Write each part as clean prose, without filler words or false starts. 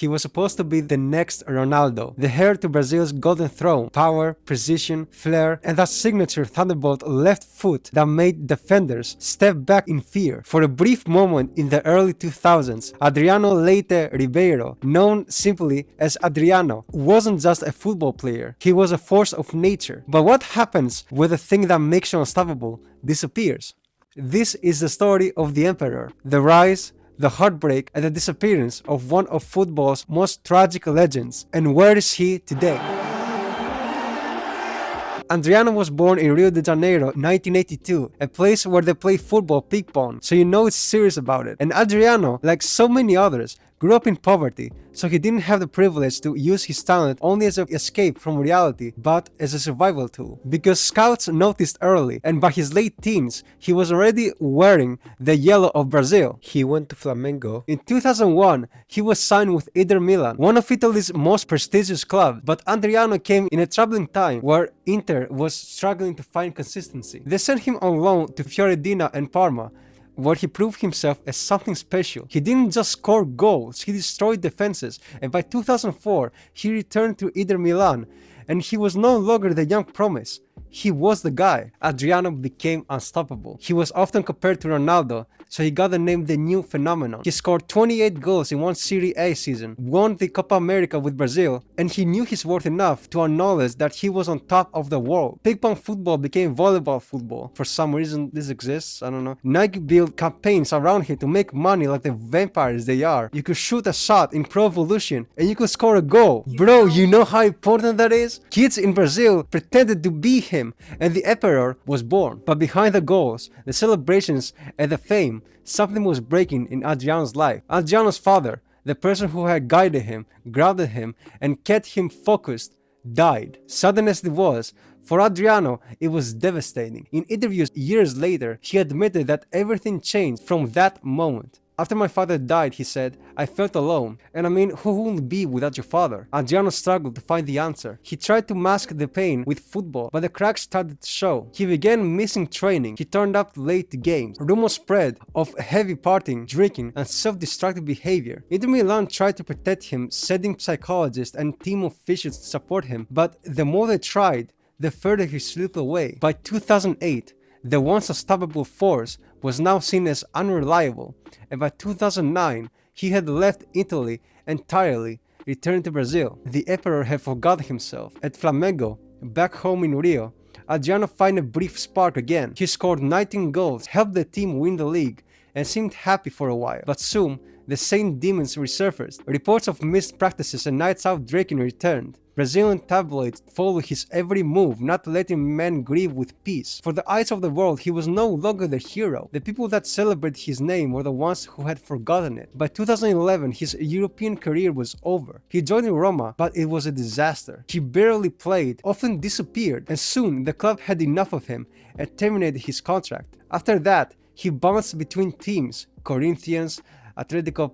He was supposed to be the next Ronaldo, the heir to Brazil's golden throne, power, precision, flair, and that signature thunderbolt left foot that made defenders step back in fear. For a brief moment in the early 2000s, Adriano Leite Ribeiro, known simply as Adriano, wasn't just a football player, he was a force of nature. But what happens when the thing that makes you unstoppable disappears? This is the story of the Emperor, the rise, the heartbreak, and the disappearance of one of football's most tragic legends. And where is he today? Adriano was born in Rio de Janeiro in 1982, a place where they play football ping-pong, so you know it's serious about it. And Adriano, like so many others, grew up in poverty, so he didn't have the privilege to use his talent only as an escape from reality, but as a survival tool. Because scouts noticed early, and by his late teens, he was already wearing the yellow of Brazil. He went to Flamengo. In 2001, he was signed with Inter Milan, one of Italy's most prestigious clubs, but Adriano came in a troubling time where Inter was struggling to find consistency. They sent him on loan to Fiorentina and Parma, where he proved himself as something special. He didn't just score goals, he destroyed defenses, and by 2004, he returned to Inter Milan, and he was no longer the young promise. He was the guy. Adriano became unstoppable. He was often compared to Ronaldo, so he got the name the new phenomenon. He scored 28 goals in one Serie A season, won the Copa America with Brazil, and he knew his worth enough to acknowledge that he was on top of the world. Ping-pong football became volleyball football. For some reason this exists, I don't know. Nike built campaigns around him to make money like the vampires they are. You could shoot a shot in Pro Evolution and you could score a goal. Bro, you know how important that is? Kids in Brazil pretended to be him, and the Emperor was born. But behind the goals, the celebrations, and the fame, something was breaking in Adriano's life. Adriano's father, the person who had guided him, grounded him, and kept him focused, died. Sudden as it was, for Adriano, it was devastating. In interviews years later, he admitted that everything changed from that moment. After my father died, he said, I felt alone. And I mean, who would be without your father? Adriano struggled to find the answer. He tried to mask the pain with football, but the cracks started to show. He began missing training. He turned up late to games. Rumors spread of heavy partying, drinking, and self-destructive behavior. Inter Milan tried to protect him, sending psychologists and team officials to support him, but the more they tried, the further he slipped away. By 2008, the once unstoppable force was now seen as unreliable, and by 2009, he had left Italy entirely, returned to Brazil. The Emperor had forgotten himself. At Flamengo, back home in Rio, Adriano found a brief spark again. He scored 19 goals, helped the team win the league, and seemed happy for a while. But soon, the same demons resurfaced. Reports of missed practices and nights out drinking returned. Brazilian tabloids followed his every move, not letting men grieve with peace. For the eyes of the world, he was no longer the hero. The people that celebrated his name were the ones who had forgotten it. By 2011, his European career was over. He joined Roma, but it was a disaster. He barely played, often disappeared, and soon the club had enough of him and terminated his contract. After that, he bounced between teams, Corinthians, Atletico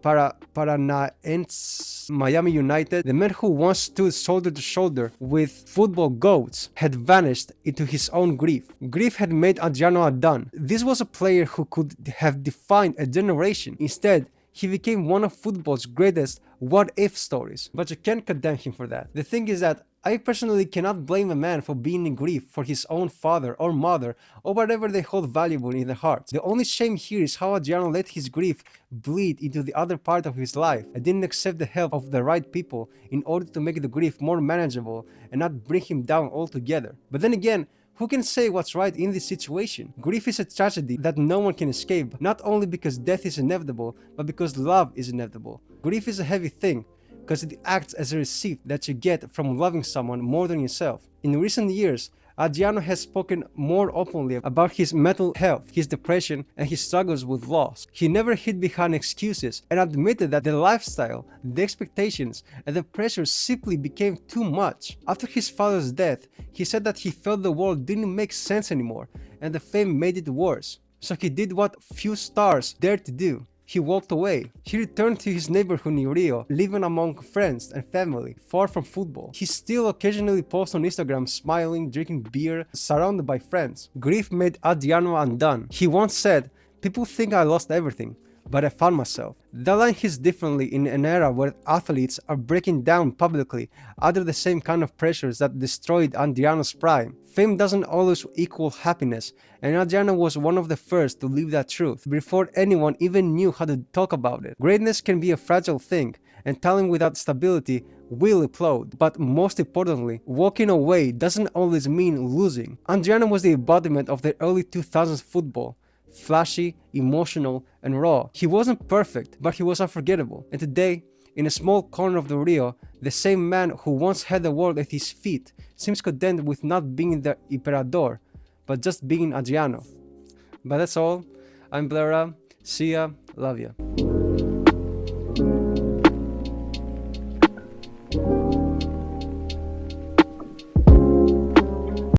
Paranaense, Miami United. The man who once stood shoulder to shoulder with football goats had vanished into his own grief. Grief had made Adriano a done. This was a player who could have defined a generation. Instead, he became one of football's greatest what-if stories. But you can't condemn him for that. The thing is that I personally cannot blame a man for being in grief for his own father or mother or whatever they hold valuable in their hearts. The only shame here is how Adriano let his grief bleed into the other part of his life and didn't accept the help of the right people in order to make the grief more manageable and not bring him down altogether. But then again, who can say what's right in this situation? Grief is a tragedy that no one can escape, not only because death is inevitable, but because love is inevitable. Grief is a heavy thing, because it acts as a receipt that you get from loving someone more than yourself. In recent years, Adriano has spoken more openly about his mental health, his depression, and his struggles with loss. He never hid behind excuses and admitted that the lifestyle, the expectations, and the pressure simply became too much. After his father's death, he said that he felt the world didn't make sense anymore, and the fame made it worse. So he did what few stars dared to do. He walked away. He returned to his neighborhood in Rio, living among friends and family, far from football. He still occasionally posts on Instagram smiling, drinking beer, surrounded by friends. Grief made Adriano undone. He once said, "People think I lost everything, but I found myself. That line hits differently in an era where athletes are breaking down publicly under the same kind of pressures that destroyed Adriano's prime. Fame doesn't always equal happiness, and Adriano was one of the first to live that truth before anyone even knew how to talk about it. Greatness can be a fragile thing, and talent without stability will implode. But most importantly, walking away doesn't always mean losing. Adriano was the embodiment of the early 2000s football. Flashy, emotional, and raw. He wasn't perfect, but he was unforgettable. And today, in a small corner of the Rio, the same man who once had the world at his feet seems content with not being the Imperador, but just being Adriano. But that's all. I'm BlahRah. See ya. Love ya.